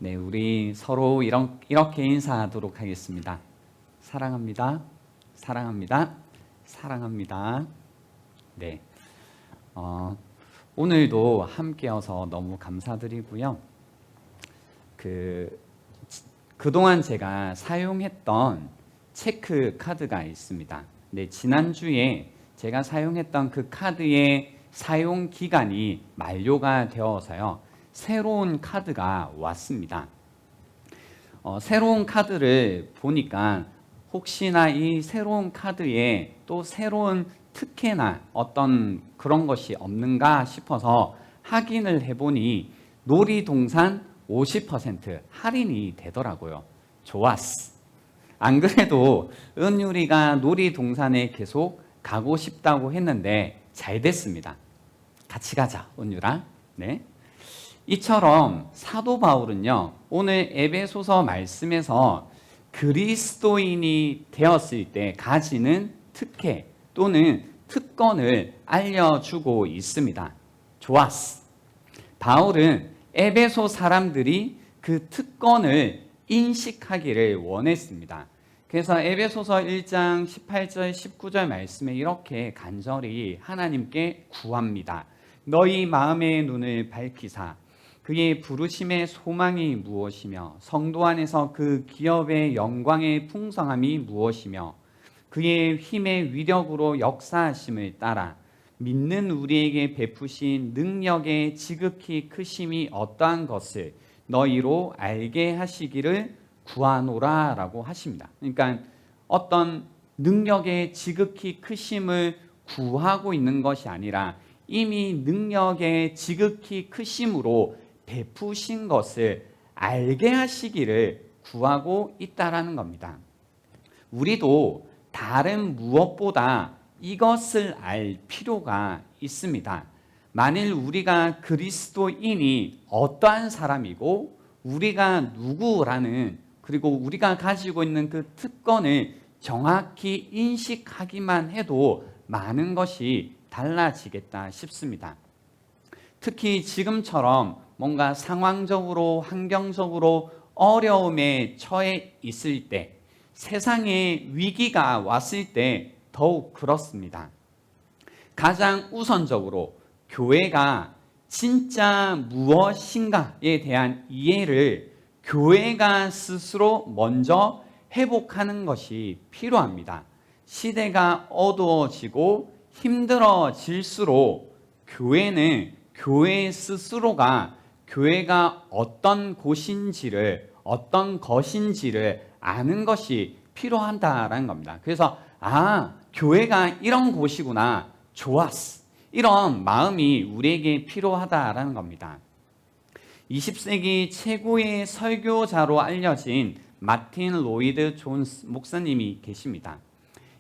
네, 우리 서로 이렇게 인사하도록 하겠습니다. 사랑합니다. 사랑합니다. 사랑합니다. 네, 오늘도 함께여서 너무 감사드리고요. 그동안 제가 사용했던 체크 카드가 있습니다. 네, 지난주에 제가 사용했던 그 카드의 사용 기간이 만료가 되어서요. 새로운 카드가 왔습니다. 새로운 카드를 보니까 혹시나 이 새로운 카드에 또 새로운 특혜나 어떤 그런 것이 없는가 싶어서 확인을 해보니 놀이동산 50% 할인이 되더라고요. 좋았어. 안 그래도 은유리가 놀이동산에 계속 가고 싶다고 했는데 잘 됐습니다. 같이 가자, 은유라. 네. 이처럼 사도 바울은요, 오늘 에베소서 말씀에서 그리스도인이 되었을 때 가지는 특혜 또는 특권을 알려주고 있습니다. 좋았어. 바울은 에베소 사람들이 그 특권을 인식하기를 원했습니다. 그래서 에베소서 1장 18절 19절 말씀에 이렇게 간절히 하나님께 구합니다. 너희 마음의 눈을 밝히사 그의 부르심의 소망이 무엇이며 성도 안에서 그 기업의 영광의 풍성함이 무엇이며 그의 힘의 위력으로 역사하심을 따라 믿는 우리에게 베푸신 능력의 지극히 크심이 어떠한 것을 너희로 알게 하시기를 구하노라 라고 하십니다. 그러니까 어떤 능력의 지극히 크심을 구하고 있는 것이 아니라 이미 능력의 지극히 크심으로 베푸신 것을 알게 하시기를 구하고 있다라는 겁니다. 우리도 다른 무엇보다 이것을 알 필요가 있습니다. 만일 우리가 그리스도인이 어떠한 사람이고 우리가 누구라는 그리고 우리가 가지고 있는 그 특권을 정확히 인식하기만 해도 많은 것이 달라지겠다 싶습니다. 특히 지금처럼 뭔가 상황적으로 환경적으로 어려움에 처해 있을 때 세상에 위기가 왔을 때 더욱 그렇습니다. 가장 우선적으로 교회가 진짜 무엇인가에 대한 이해를 교회가 스스로 먼저 회복하는 것이 필요합니다. 시대가 어두워지고 힘들어질수록 교회는 교회 스스로가 교회가 어떤 곳인지를 어떤 것인지를 아는 것이 필요하다라는 겁니다. 그래서 교회가 이런 곳이구나. 좋았어. 이런 마음이 우리에게 필요하다라는 겁니다. 20세기 최고의 설교자로 알려진 마틴 로이드 존스 목사님이 계십니다.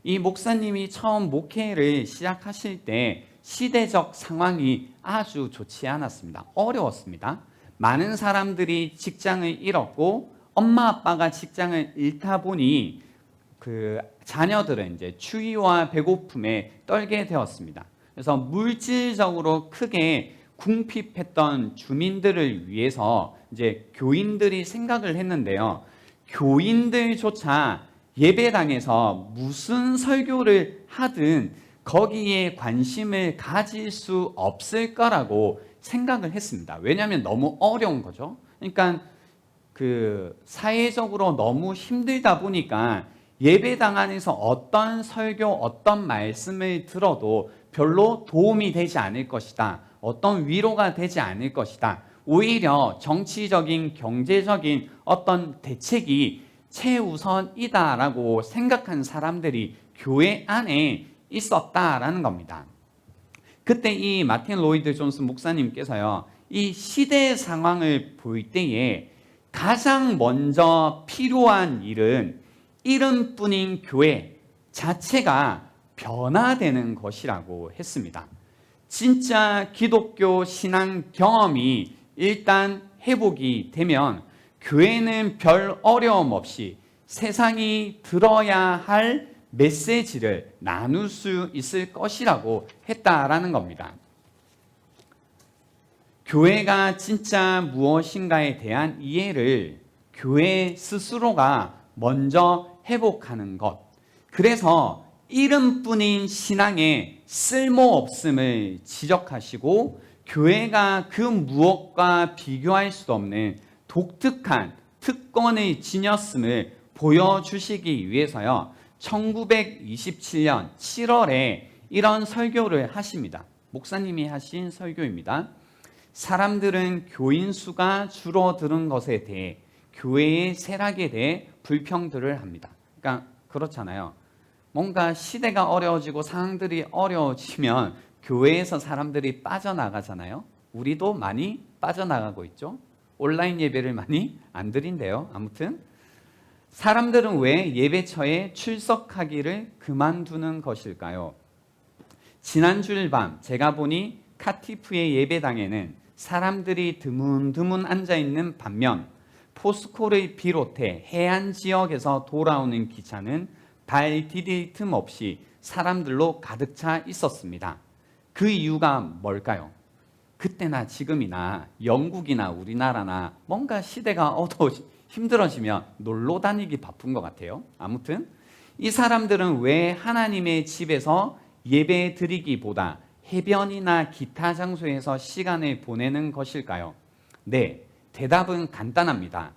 이 목사님이 처음 목회를 시작하실 때 시대적 상황이 아주 좋지 않았습니다. 어려웠습니다. 많은 사람들이 직장을 잃었고 엄마 아빠가 직장을 잃다 보니 그 자녀들은 이제 추위와 배고픔에 떨게 되었습니다. 그래서 물질적으로 크게 궁핍했던 주민들을 위해서 이제 교인들이 생각을 했는데요. 교인들조차 예배당에서 무슨 설교를 하든 거기에 관심을 가질 수 없을 거라고 생각을 했습니다. 왜냐하면 너무 어려운 거죠. 그러니까 사회적으로 너무 힘들다 보니까 예배당 안에서 어떤 설교, 어떤 말씀을 들어도 별로 도움이 되지 않을 것이다. 어떤 위로가 되지 않을 것이다. 오히려 정치적인, 경제적인 어떤 대책이 최우선이다라고 생각한 사람들이 교회 안에 있었다라는 겁니다. 그때 이 마틴 로이드 존스 목사님께서요, 이 시대의 상황을 볼 때에 가장 먼저 필요한 일은 이름뿐인 교회 자체가 변화되는 것이라고 했습니다. 진짜 기독교 신앙 경험이 일단 회복이 되면 교회는 별 어려움 없이 세상이 들어야 할 메시지를 나눌 수 있을 것이라고 했다라는 겁니다. 교회가 진짜 무엇인가에 대한 이해를 교회 스스로가 먼저 회복하는 것. 그래서 이름뿐인 신앙의 쓸모없음을 지적하시고 교회가 그 무엇과 비교할 수 없는 독특한 특권을 지녔음을 보여주시기 위해서요. 1927년 7월에 이런 설교를 하십니다. 목사님이 하신 설교입니다. 사람들은 교인 수가 줄어드는 것에 대해 교회의 쇠락에 대해 불평들을 합니다. 그러니까 그렇잖아요. 뭔가 시대가 어려워지고 상황들이 어려워지면 교회에서 사람들이 빠져나가잖아요. 우리도 많이 빠져나가고 있죠. 온라인 예배를 많이 안 드린대요. 아무튼 사람들은 왜 예배처에 출석하기를 그만두는 것일까요? 지난주일 밤 제가 보니 카티프의 예배당에는 사람들이 드문드문 앉아있는 반면 포스코를 비롯해 해안 지역에서 돌아오는 기차는 발 디딜 틈 없이 사람들로 가득 차 있었습니다. 그 이유가 뭘까요? 그때나 지금이나 영국이나 우리나라나 뭔가 시대가 힘들어지면 놀러 다니기 바쁜 것 같아요. 아무튼 이 사람들은 왜 하나님의 집에서 예배 드리기보다 해변이나 기타 장소에서 시간을 보내는 것일까요? 네, 대답은 간단합니다.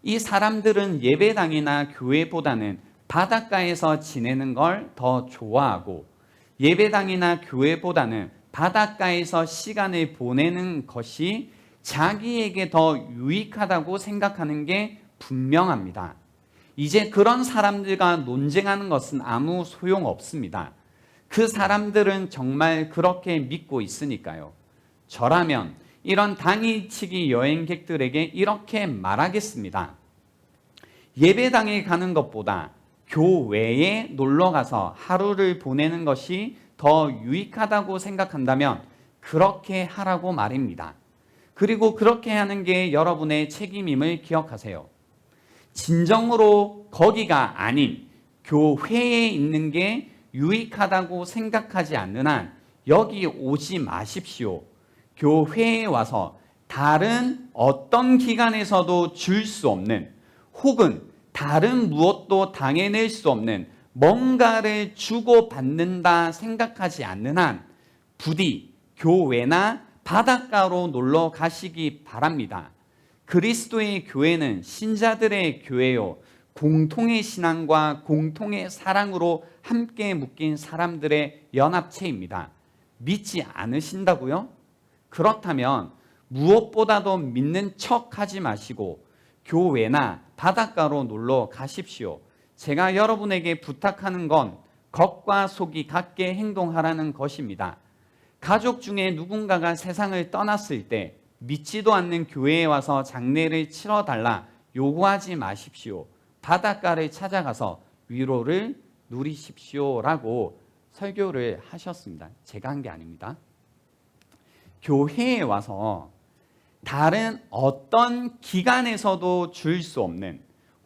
이 사람들은 예배당이나 교회보다는 바닷가에서 지내는 걸 더 좋아하고 예배당이나 교회보다는 바닷가에서 시간을 보내는 것이 자기에게 더 유익하다고 생각하는 게 분명합니다. 이제 그런 사람들과 논쟁하는 것은 아무 소용없습니다. 그 사람들은 정말 그렇게 믿고 있으니까요. 저라면 이런 당일치기 여행객들에게 이렇게 말하겠습니다. 예배당에 가는 것보다 교회에 놀러가서 하루를 보내는 것이 더 유익하다고 생각한다면 그렇게 하라고 말입니다. 그리고 그렇게 하는 게 여러분의 책임임을 기억하세요. 진정으로 거기가 아닌 교회에 있는 게 유익하다고 생각하지 않는 한 여기 오지 마십시오. 교회에 와서 다른 어떤 기관에서도 줄 수 없는 혹은 다른 무엇도 당해낼 수 없는 뭔가를 주고받는다 생각하지 않는 한 부디 교회나 바닷가로 놀러 가시기 바랍니다. 그리스도의 교회는 신자들의 교회요. 공통의 신앙과 공통의 사랑으로 함께 묶인 사람들의 연합체입니다. 믿지 않으신다고요? 그렇다면 무엇보다도 믿는 척 하지 마시고 교회나 바닷가로 놀러 가십시오. 제가 여러분에게 부탁하는 건 겉과 속이 같게 행동하라는 것입니다. 가족 중에 누군가가 세상을 떠났을 때 믿지도 않는 교회에 와서 장례를 치러달라 요구하지 마십시오. 바닷가를 찾아가서 위로를 누리십시오라고 설교를 하셨습니다. 제가 한 게 아닙니다. 교회에 와서 다른 어떤 기관에서도 줄 수 없는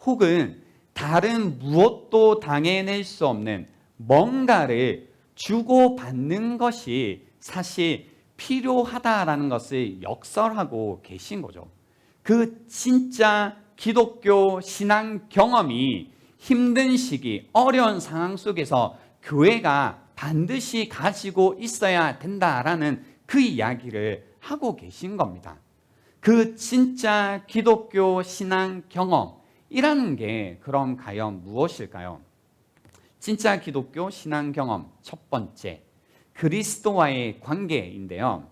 혹은 다른 무엇도 당해낼 수 없는 뭔가를 주고받는 것이 사실 필요하다라는 것을 역설하고 계신 거죠. 그 진짜 기독교 신앙 경험이 힘든 시기, 어려운 상황 속에서 교회가 반드시 가지고 있어야 된다라는 그 이야기를 하고 계신 겁니다. 그 진짜 기독교 신앙 경험이라는 게 그럼 과연 무엇일까요? 진짜 기독교 신앙 경험 첫 번째, 그리스도와의 관계인데요.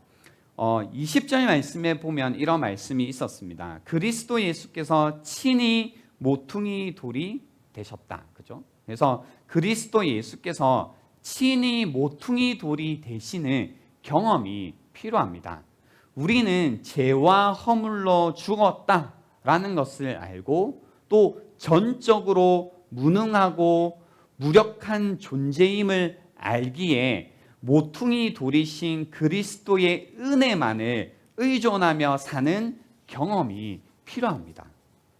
20절 말씀에 보면 이런 말씀이 있었습니다. 그리스도 예수께서 친히 모퉁이 돌이 되셨다. 그죠? 그래서 그리스도 예수께서 친히 모퉁이 돌이 되시는 경험이 필요합니다. 우리는 죄와 허물로 죽었다라는 것을 알고 또 전적으로 무능하고 무력한 존재임을 알기에 모퉁이 돌이신 그리스도의 은혜만을 의존하며 사는 경험이 필요합니다.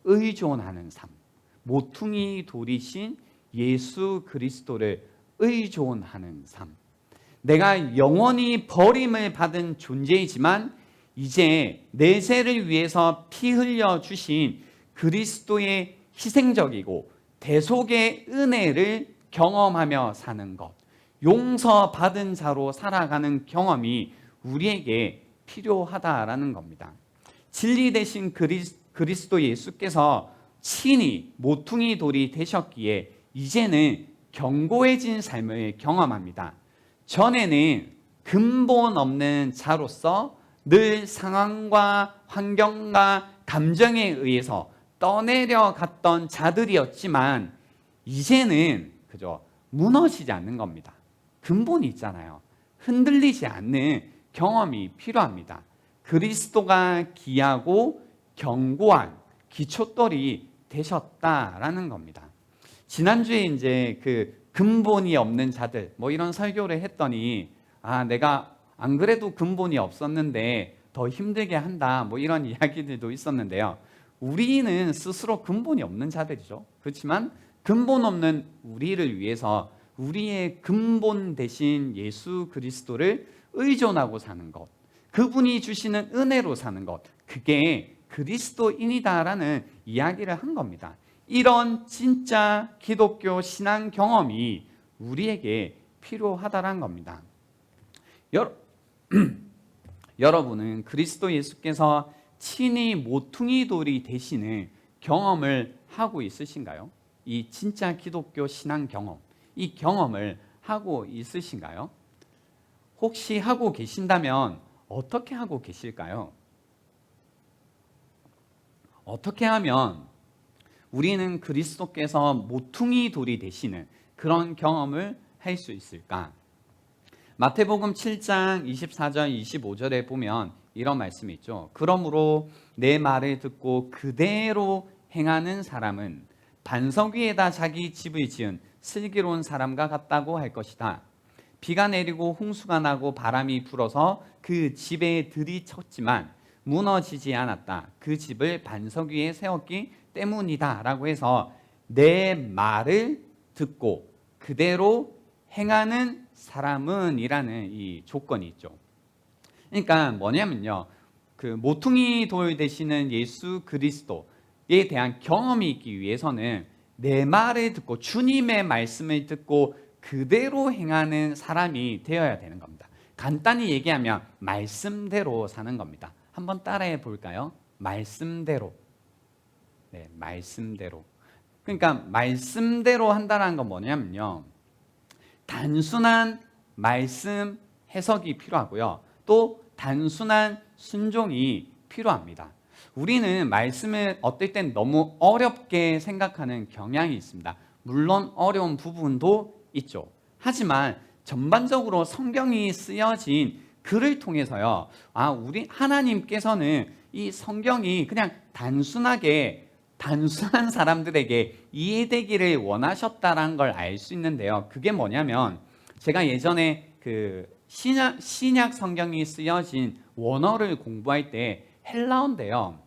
의존하는 삶. 모퉁이 돌이신 예수 그리스도를 의존하는 삶. 내가 영원히 버림을 받은 존재이지만 이제 내 죄를 위해서 피 흘려 주신 그리스도의 희생적이고 대속의 은혜를 경험하며 사는 것, 용서받은 자로 살아가는 경험이 우리에게 필요하다라는 겁니다. 진리 대신 그리스도 예수께서 친히 모퉁이 돌이 되셨기에 이제는 견고해진 삶을 경험합니다. 전에는 근본 없는 자로서 늘 상황과 환경과 감정에 의해서 떠내려갔던 자들이었지만 이제는 그저 무너지지 않는 겁니다. 근본이 있잖아요. 흔들리지 않는 경험이 필요합니다. 그리스도가 귀하고 견고한 기초돌이 되셨다라는 겁니다. 지난주에 이제 그 근본이 없는 자들 뭐 이런 설교를 했더니 내가 안 그래도 근본이 없었는데 더 힘들게 한다 뭐 이런 이야기들도 있었는데요. 우리는 스스로 근본이 없는 자들이죠. 그렇지만 근본 없는 우리를 위해서 우리의 근본 대신 예수 그리스도를 의존하고 사는 것, 그분이 주시는 은혜로 사는 것, 그게 그리스도인이다라는 이야기를 한 겁니다. 이런 진짜 기독교 신앙 경험이 우리에게 필요하다는 겁니다. 여러분은 그리스도 예수께서 친히 모퉁이 돌이 되시는 경험을 하고 있으신가요? 이 진짜 기독교 신앙 경험, 이 경험을 하고 있으신가요? 혹시 하고 계신다면 어떻게 하고 계실까요? 어떻게 하면 우리는 그리스도께서 모퉁이 돌이 되시는 그런 경험을 할 수 있을까? 마태복음 7장 24절 25절에 보면 이런 말씀이 있죠. 그러므로 내 말을 듣고 그대로 행하는 사람은 반석 위에다 자기 집을 지은 슬기로운 사람과 같다고 할 것이다. 비가 내리고 홍수가 나고 바람이 불어서 그 집에 들이쳤지만 무너지지 않았다. 그 집을 반석 위에 세웠기 때문이다 라고 해서 내 말을 듣고 그대로 행하는 사람은 이라는 이 조건이 있죠. 그러니까 뭐냐면요, 그 모퉁이 돌 되시는 예수 그리스도에 대한 경험이 있기 위해서는 내 말을 듣고 주님의 말씀을 듣고 그대로 행하는 사람이 되어야 되는 겁니다. 간단히 얘기하면 말씀대로 사는 겁니다. 한번 따라해 볼까요? 말씀대로. 네, 말씀대로. 그러니까 말씀대로 한다는 건 뭐냐면요, 단순한 말씀 해석이 필요하고요, 또 단순한 순종이 필요합니다. 우리는 말씀을 어떨 땐 너무 어렵게 생각하는 경향이 있습니다. 물론 어려운 부분도 있죠. 하지만 전반적으로 성경이 쓰여진 글을 통해서요, 우리 하나님께서는 이 성경이 그냥 단순한 사람들에게 이해되기를 원하셨다는 걸 알 수 있는데요. 그게 뭐냐면 제가 예전에 그 신약 성경이 쓰여진 원어를 공부할 때 헬라어인데요,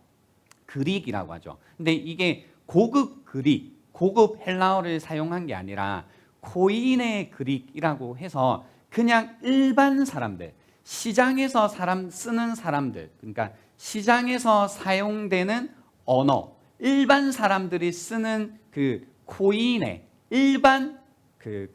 그릭이라고 하죠. 근데 이게 고급 그릭, 고급 헬라어를 사용한 게 아니라 코인의 그릭이라고 해서 그냥 일반 사람들, 시장에서 쓰는 사람들, 그러니까 시장에서 사용되는 언어, 일반 사람들이 쓰는 그 코인의 일반 그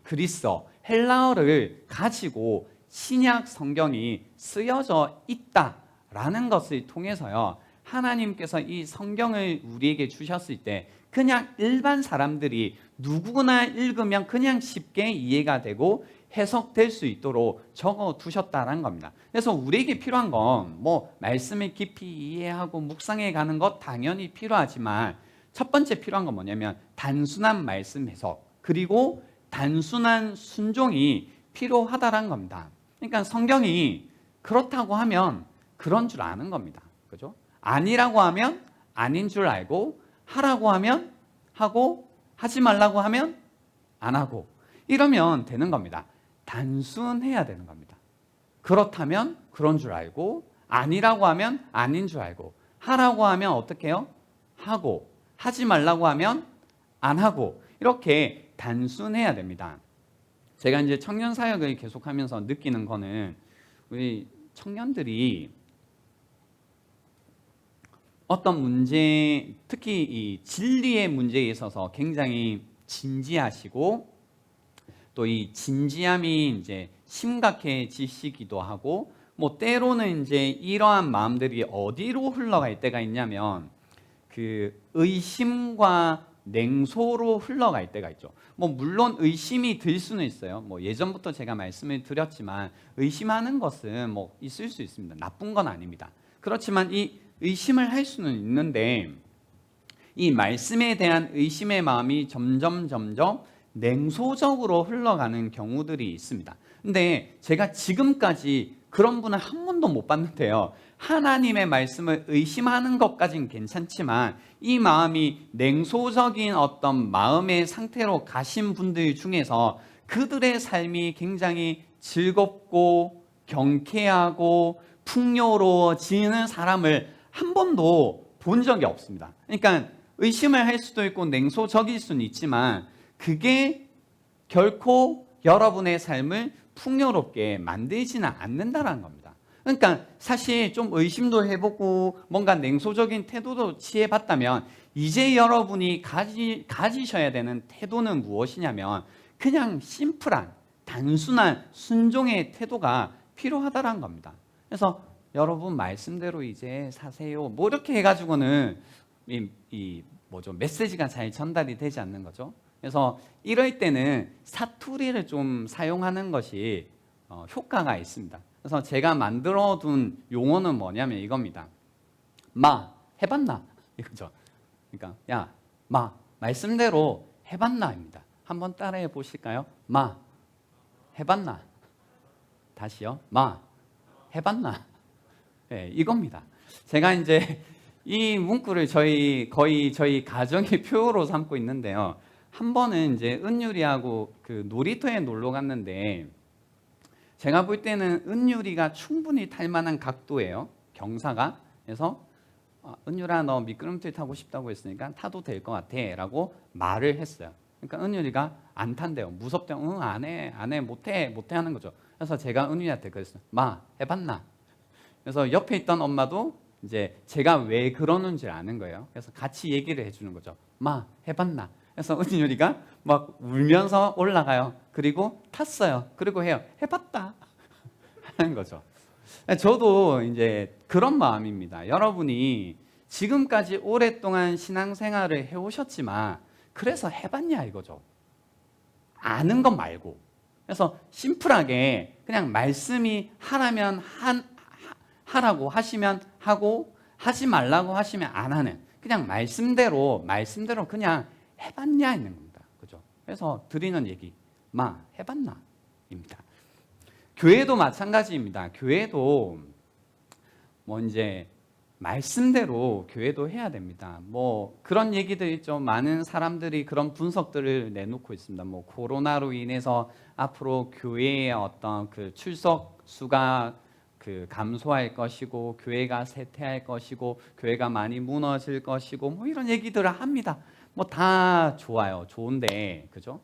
그리스어, 헬라어를 가지고 신약 성경이 쓰여져 있다라는 것을 통해서요, 하나님께서 이 성경을 우리에게 주셨을 때 그냥 일반 사람들이 누구나 읽으면 그냥 쉽게 이해가 되고 해석될 수 있도록 적어 두셨다는 겁니다. 그래서 우리에게 필요한 건 뭐 말씀을 깊이 이해하고 묵상해 가는 것 당연히 필요하지만 첫 번째 필요한 건 뭐냐면 단순한 말씀 해석, 그리고 단순한 순종이 필요하다는 겁니다. 그러니까 성경이 그렇다고 하면 그런 줄 아는 겁니다. 그죠? 아니라고 하면 아닌 줄 알고, 하라고 하면 하고, 하지 말라고 하면 안 하고, 이러면 되는 겁니다. 단순해야 되는 겁니다. 그렇다면 그런 줄 알고, 아니라고 하면 아닌 줄 알고, 하라고 하면 어떻게 해요? 하고, 하지 말라고 하면 안 하고, 이렇게 단순해야 됩니다. 제가 이제 청년 사역을 계속하면서 느끼는 거는 우리 청년들이 어떤 문제, 특히 이 진리의 문제에 있어서 굉장히 진지하시고 또 이 진지함이 이제 심각해지시기도 하고 뭐 때로는 이제 이러한 마음들이 어디로 흘러갈 때가 있냐면 그 의심과 냉소로 흘러갈 때가 있죠. 뭐 물론 의심이 들 수는 있어요. 뭐 예전부터 제가 말씀을 드렸지만 의심하는 것은 뭐 있을 수 있습니다. 나쁜 건 아닙니다. 그렇지만 이 의심을 할 수는 있는데 이 말씀에 대한 의심의 마음이 점점 냉소적으로 흘러가는 경우들이 있습니다. 근데 제가 지금까지 그런 분은 한 번도 못 봤는데요. 하나님의 말씀을 의심하는 것까지는 괜찮지만 이 마음이 냉소적인 어떤 마음의 상태로 가신 분들 중에서 그들의 삶이 굉장히 즐겁고 경쾌하고 풍요로워지는 사람을 한 번도 본 적이 없습니다. 그러니까 의심을 할 수도 있고 냉소적일 수는 있지만 그게 결코 여러분의 삶을 풍요롭게 만들지는 않는다는 겁니다. 그러니까 사실 좀 의심도 해보고 뭔가 냉소적인 태도도 취해봤다면 이제 여러분이 가지셔야 되는 태도는 무엇이냐면 그냥 심플한 단순한 순종의 태도가 필요하다는 겁니다. 그래서 여러분 말씀대로 이제 사세요 뭐 이렇게 해가지고는 뭐죠 메시지가 잘 전달이 되지 않는 거죠. 그래서 이럴 때는 사투리를 좀 사용하는 것이 효과가 있습니다. 그래서 제가 만들어둔 용어는 뭐냐면 이겁니다. 마, 해봤나? 이거죠. 그러니까 야, 마, 말씀대로 해봤나입니다. 한번 따라해 보실까요? 마, 해봤나? 다시요. 마, 해봤나? 네, 이겁니다. 제가 이제 이 문구를 거의 저희 가정의 표어로 삼고 있는데요. 한 번은 이제 은유리하고 그 놀이터에 놀러 갔는데 제가 볼 때는 은유리가 충분히 탈 만한 각도예요. 경사가. 그래서 은유라 너 미끄럼틀 타고 싶다고 했으니까 타도 될 것 같아 라고 말을 했어요. 그러니까 은유리가 안 탄대요. 무섭대요. 응, 안 해, 못해 하는 거죠. 그래서 제가 은유리한테 그랬어요. 마, 해봤나? 그래서 옆에 있던 엄마도 이제 제가 왜 그러는지를 아는 거예요. 그래서 같이 얘기를 해주는 거죠. 마, 해봤나? 그래서 은유리가 막 울면서 올라가요. 그리고 탔어요. 그리고 해요. 해봤다 하는 거죠. 저도 이제 그런 마음입니다. 여러분이 지금까지 오랫동안 신앙생활을 해오셨지만 그래서 해봤냐 이거죠. 아는 것 말고. 그래서 심플하게 그냥 말씀이 하라면 하라고 하시면 하고 하지 말라고 하시면 안 하는 그냥 말씀대로 그냥 해봤냐 있는 겁니다. 그죠? 그래서 드리는 얘기, 마 해봤나입니다. 교회도 마찬가지입니다. 교회도 뭐 이제 말씀대로 교회도 해야 됩니다. 뭐 그런 얘기들 있죠. 많은 사람들이 그런 분석들을 내놓고 있습니다. 뭐 코로나로 인해서 앞으로 교회의 어떤 그 출석 수가 그 감소할 것이고 교회가 쇠퇴할 것이고 교회가 많이 무너질 것이고 뭐 이런 얘기들을 합니다. 뭐 다 좋아요. 좋은데 그죠?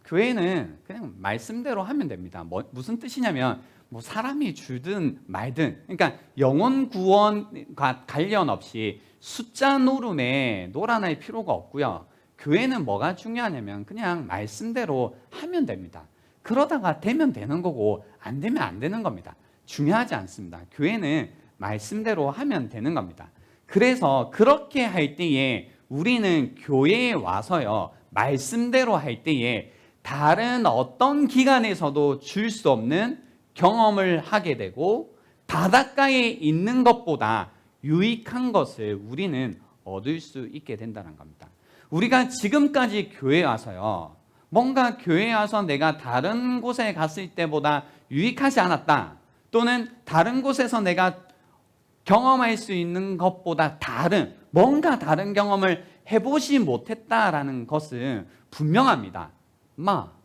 교회는 그냥 말씀대로 하면 됩니다. 무슨 뜻이냐면 뭐 사람이 줄든 말든 그러니까 영혼 구원과 관련 없이 숫자 노름에 놀아날 필요가 없고요. 교회는 뭐가 중요하냐면 그냥 말씀대로 하면 됩니다. 그러다가 되면 되는 거고 안 되면 안 되는 겁니다. 중요하지 않습니다. 교회는 말씀대로 하면 되는 겁니다. 그래서 그렇게 할 때에 우리는 교회에 와서요 말씀대로 할 때에 다른 어떤 기관에서도 줄 수 없는 경험을 하게 되고 바닷가에 있는 것보다 유익한 것을 우리는 얻을 수 있게 된다는 겁니다. 우리가 지금까지 교회에 와서요 뭔가 교회에 와서 내가 다른 곳에 갔을 때보다 유익하지 않았다 또는 다른 곳에서 내가 경험할 수 있는 것보다 뭔가 다른 경험을 해보지 못했다라는 것은 분명합니다.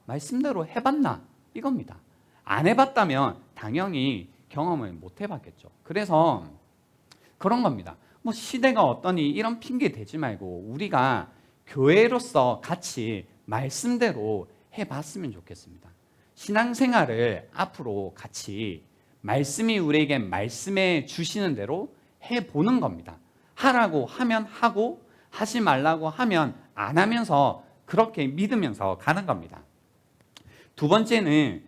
말씀대로 해봤나? 이겁니다. 안 해봤다면 당연히 경험을 못 해봤겠죠. 그래서 그런 겁니다. 뭐 시대가 어떠니 이런 핑계 대지 말고 우리가 교회로서 같이 말씀대로 해봤으면 좋겠습니다. 신앙생활을 앞으로 같이 말씀이 우리에게 말씀해 주시는 대로 해보는 겁니다. 하라고 하면 하고 하지 말라고 하면 안 하면서 그렇게 믿으면서 가는 겁니다. 두 번째는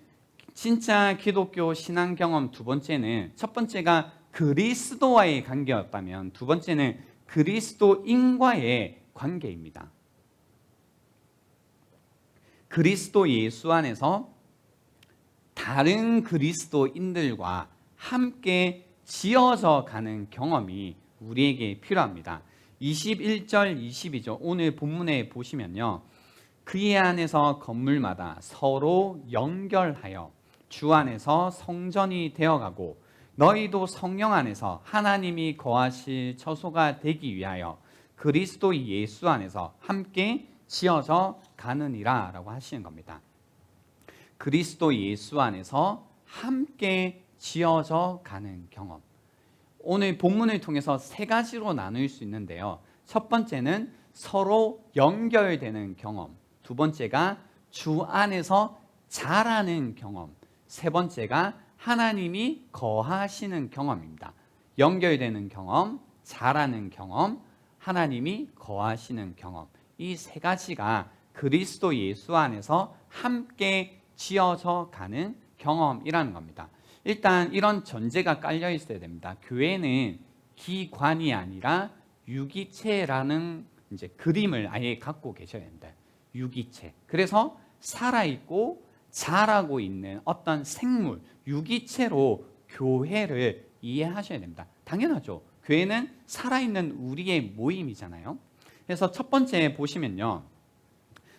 진짜 기독교 신앙 경험, 두 번째는 첫 번째가 그리스도와의 관계였다면 두 번째는 그리스도인과의 관계입니다. 그리스도 예수 안에서 다른 그리스도인들과 함께 지어져 가는 경험이 우리에게 필요합니다. 21절, 22절 오늘 본문에 보시면요. 그의 안에서 건물마다 서로 연결하여 주 안에서 성전이 되어가고 너희도 성령 안에서 하나님이 거하실 처소가 되기 위하여 그리스도 예수 안에서 함께 지어져 가느니라 라고 하시는 겁니다. 그리스도 예수 안에서 함께 지어져 가는 경험. 오늘 본문을 통해서 세 가지로 나눌 수 있는데요. 첫 번째는 서로 연결되는 경험. 두 번째가 주 안에서 자라는 경험. 세 번째가 하나님이 거하시는 경험입니다. 연결되는 경험, 자라는 경험, 하나님이 거하시는 경험. 이 세 가지가 그리스도 예수 안에서 함께 지어져 가는 경험이라는 겁니다. 일단 이런 전제가 깔려 있어야 됩니다. 교회는 기관이 아니라 유기체라는 이제 그림을 아예 갖고 계셔야 됩니다. 유기체. 그래서 살아있고 자라고 있는 어떤 생물, 유기체로 교회를 이해하셔야 됩니다. 당연하죠. 교회는 살아있는 우리의 모임이잖아요. 그래서 첫 번째 보시면요.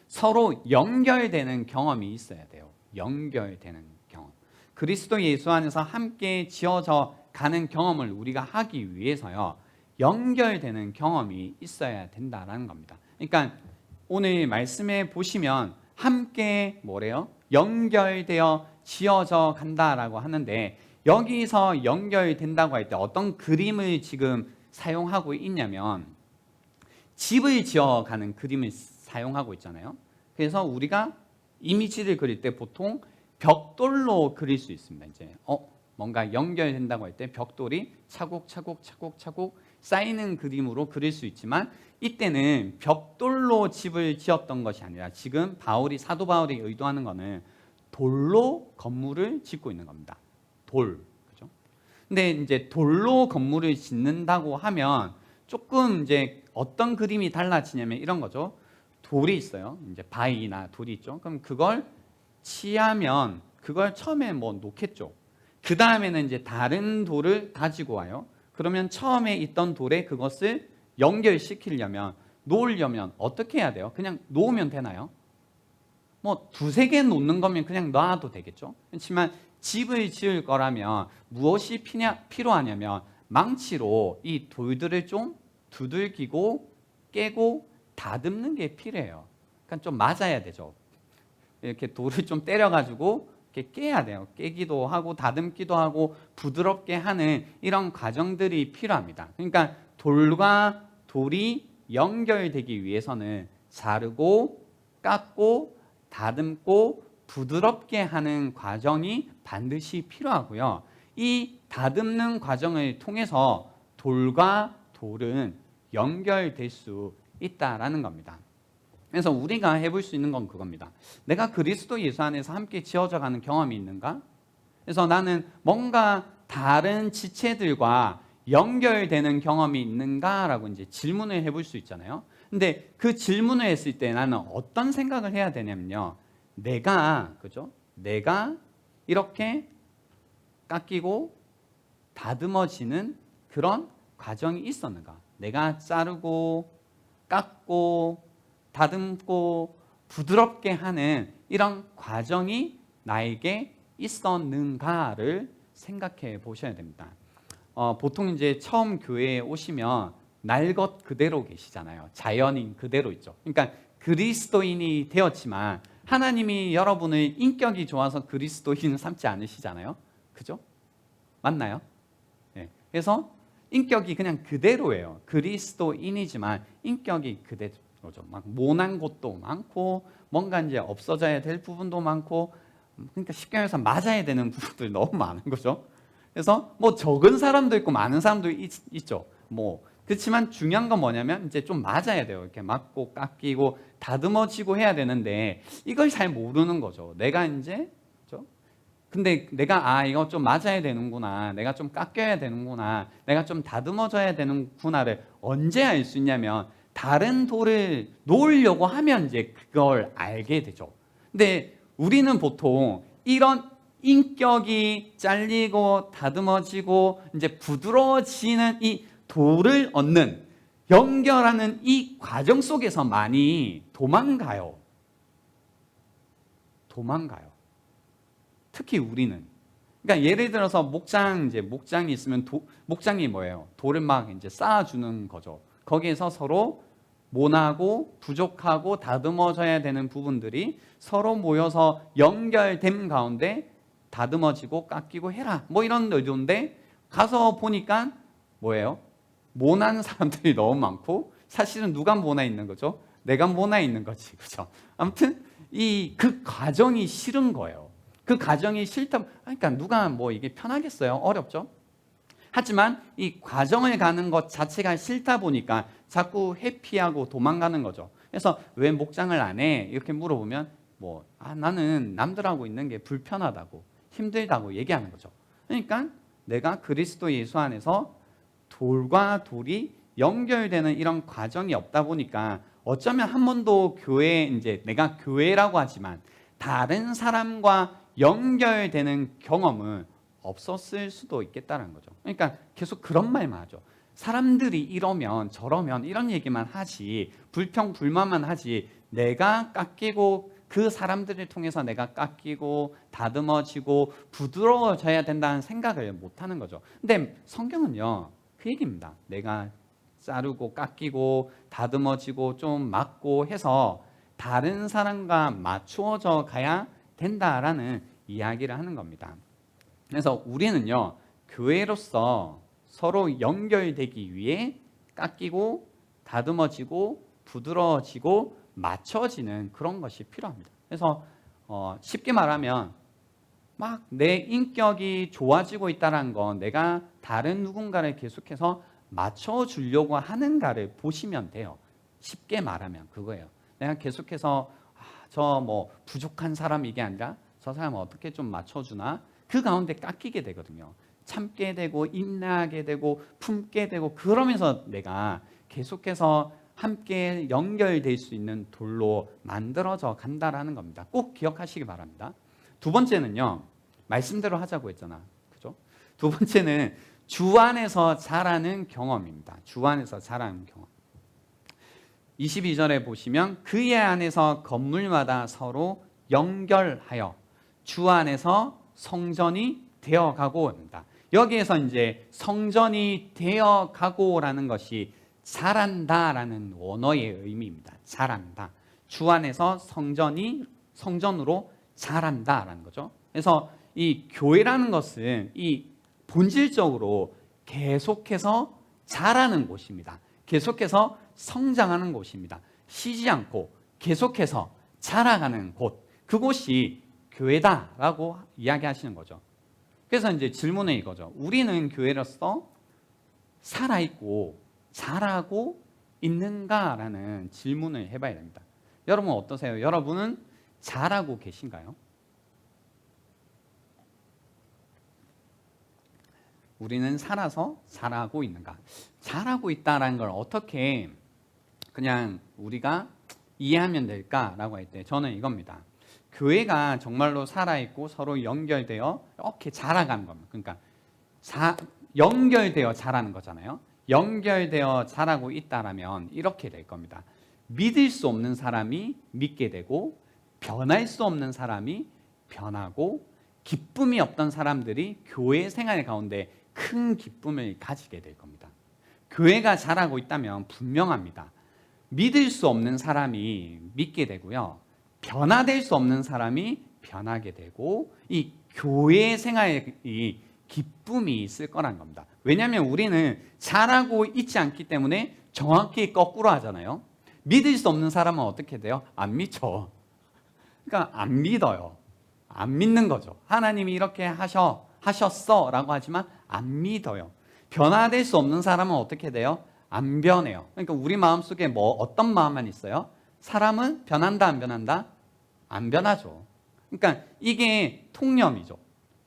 서로 연결되는 경험이 있어야 돼요. 연결되는 경험. 그리스도 예수 안에서 함께 지어져 가는 경험을 우리가 하기 위해서요. 연결되는 경험이 있어야 된다는 겁니다. 그러니까 오늘 말씀에 보시면 함께 뭐래요? 연결되어 지어져 간다라고 하는데 여기서 연결된다고 할 때 어떤 그림을 지금 사용하고 있냐면 집을 지어가는 그림을 사용하고 있잖아요. 그래서 우리가 이미지를 그릴 때 보통 벽돌로 그릴 수 있습니다. 이제 뭔가 연결된다고 할 때 벽돌이 차곡차곡 쌓이는 그림으로 그릴 수 있지만 이때는 벽돌로 집을 지었던 것이 아니라 지금 사도 바울이 의도하는 것은 돌로 건물을 짓고 있는 겁니다. 돌. 그죠? 근데 이제 돌로 건물을 짓는다고 하면 조금 이제 어떤 그림이 달라지냐면 이런 거죠. 돌이 있어요. 이제 바위나 돌이 있죠. 그럼 그걸 치하면 그걸 처음에 뭐 놓겠죠. 그 다음에는 이제 다른 돌을 가지고 와요. 그러면 처음에 있던 돌에 그것을 연결시키려면 놓으려면 어떻게 해야 돼요? 그냥 놓으면 되나요? 뭐 두세 개 놓는 거면 그냥 놔도 되겠죠. 그렇지만 집을 지을 거라면 무엇이 필요하냐면 망치로 이 돌들을 좀 두들기고 깨고 다듬는 게 필요해요. 그러니까 좀 맞아야 되죠. 이렇게 돌을 좀 때려가지고 이렇게 깨야 돼요. 깨기도 하고 다듬기도 하고 부드럽게 하는 이런 과정들이 필요합니다. 그러니까 돌과 돌이 연결되기 위해서는 자르고 깎고 다듬고 부드럽게 하는 과정이 반드시 필요하고요. 이 다듬는 과정을 통해서 돌과 돌은 연결될 수 있다라는 겁니다. 그래서 우리가 해볼 수 있는 건 그겁니다. 내가 그리스도 예수 안에서 함께 지어져 가는 경험이 있는가? 그래서 나는 뭔가 다른 지체들과 연결되는 경험이 있는가라고 이제 질문을 해볼 수 있잖아요. 근데 그 질문을 했을 때 나는 어떤 생각을 해야 되냐면요. 그죠? 내가 이렇게 깎이고 다듬어지는 그런 과정이 있었는가? 내가 자르고 깎고 다듬고 부드럽게 하는 이런 과정이 나에게 있었는가를 생각해 보셔야 됩니다. 보통 이제 처음 교회에 오시면 날 것 그대로 계시잖아요. 자연인 그대로 있죠. 그러니까 그리스도인이 되었지만 하나님이 여러분의 인격이 좋아서 그리스도인 삼지 않으시잖아요. 그죠? 맞나요? 네. 그래서 인격이 그냥 그대로예요. 그리스도인이지만 인격이 그대로죠. 막 모난 곳도 많고 뭔가 이제 없어져야 될 부분도 많고 그러니까 쉽게 말해서 맞아야 되는 부분들이 너무 많은 거죠. 그래서 뭐 적은 사람도 있고 많은 사람도 있죠. 뭐 그렇지만 중요한 건 뭐냐면 이제 좀 맞아야 돼요. 이렇게 맞고 깎이고 다듬어지고 해야 되는데 이걸 잘 모르는 거죠. 내가 이제 그죠? 근데 내가 이거 좀 맞아야 되는구나. 내가 좀 깎여야 되는구나. 내가 좀 다듬어져야 되는구나를 언제 알 수 있냐면 다른 돌을 놓으려고 하면 이제 그걸 알게 되죠. 근데 우리는 보통 이런 인격이 잘리고 다듬어지고 이제 부드러워지는 이 돌을 얻는 연결하는 이 과정 속에서 많이 도망가요. 특히 우리는. 그러니까 예를 들어서 목장이 있으면 목장이 뭐예요? 돌을 막 이제 쌓아주는 거죠. 거기에서 서로 모나고 부족하고 다듬어져야 되는 부분들이 서로 모여서 연결됨 가운데 다듬어지고 깎이고 해라. 뭐 이런 의도인데 가서 보니까 뭐예요? 모난 사람들이 너무 많고 사실은 누가 모나 있는 거죠? 내가 모나 있는 거지. 그죠? 아무튼 그 과정이 싫은 거예요. 그 과정이 싫다. 그러니까 누가 뭐 이게 편하겠어요? 어렵죠? 하지만 이 과정을 가는 것 자체가 싫다 보니까 자꾸 회피하고 도망가는 거죠. 그래서 왜 목장을 안 해? 이렇게 물어보면 나는 남들하고 있는 게 불편하다고 힘들다고 얘기하는 거죠. 그러니까 내가 그리스도 예수 안에서 돌과 돌이 연결되는 이런 과정이 없다 보니까 어쩌면 한 번도 이제 내가 교회라고 하지만 다른 사람과 연결되는 경험은 없었을 수도 있겠다는 거죠. 그러니까 계속 그런 말만 하죠. 사람들이 이러면 저러면 이런 얘기만 하지 불평불만만 하지 내가 깎이고 그 사람들을 통해서 내가 깎이고 다듬어지고 부드러워져야 된다는 생각을 못하는 거죠. 근데 성경은요 그 얘기입니다. 내가 자르고 깎이고 다듬어지고 좀 맞고 해서 다른 사람과 맞추어져 가야 된다라는 이야기를 하는 겁니다. 그래서 우리는요 교회로서 서로 연결되기 위해 깎이고 다듬어지고 부드러워지고 맞춰지는 그런 것이 필요합니다. 그래서 쉽게 말하면 막 내 인격이 좋아지고 있다는 건 내가 다른 누군가를 계속해서 맞춰주려고 하는가를 보시면 돼요. 쉽게 말하면 그거예요. 내가 계속해서 저 부족한 사람 이게 아니라 저 사람 어떻게 좀 맞춰주나 그 가운데 깎이게 되거든요. 참게 되고 인내하게 되고 품게 되고 그러면서 내가 계속해서 함께 연결될 수 있는 돌로 만들어져 간다라는 겁니다. 꼭 기억하시기 바랍니다. 두 번째는요. 말씀대로 하자고 했잖아. 그죠? 두 번째는 주 안에서 자라는 경험입니다. 주 안에서 자라는 경험. 22절에 보시면 그의 안에서 건물마다 서로 연결하여 주 안에서 성전이 되어가고 합니다. 여기에서 이제 성전이 되어가고라는 것이 자란다라는 원어의 의미입니다. 자란다. 주 안에서 성전으로 자란다라는 거죠. 그래서 이 교회라는 것은 이 본질적으로 계속해서 자라는 곳입니다. 계속해서 성장하는 곳입니다. 쉬지 않고 계속해서 자라가는 곳. 그곳이 교회다라고 이야기하시는 거죠. 그래서 이제 질문은 이거죠. 우리는 교회로서 살아있고 자라고 있는가라는 질문을 해봐야 됩니다. 여러분 어떠세요? 여러분은 자라고 계신가요? 우리는 살아서 자라고 있는가? 자라고 있다는 걸 어떻게 그냥 우리가 이해하면 될까라고 할 때 저는 이겁니다. 교회가 정말로 살아있고 서로 연결되어 이렇게 자라가는 겁니다. 그러니까 연결되어 자라는 거잖아요. 연결되어 자라고 있다라면 이렇게 될 겁니다. 믿을 수 없는 사람이 믿게 되고 변할 수 없는 사람이 변하고 기쁨이 없던 사람들이 교회 생활 가운데 큰 기쁨을 가지게 될 겁니다. 교회가 자라고 있다면 분명합니다. 믿을 수 없는 사람이 믿게 되고요. 변화될 수 없는 사람이 변하게 되고 이 교회 생활이 기쁨이 있을 거란 겁니다. 왜냐하면 우리는 자라고 있지 않기 때문에 정확히 거꾸로 하잖아요. 믿을 수 없는 사람은 어떻게 돼요? 안 믿죠. 그러니까 안 믿어요. 안 믿는 거죠. 하나님이 이렇게 하셨어 라고 하지만 안 믿어요. 변화될 수 없는 사람은 어떻게 돼요? 안 변해요. 그러니까 우리 마음속에 뭐 어떤 마음만 있어요? 사람은 변한다, 안 변한다? 안 변하죠. 그러니까 이게 통념이죠.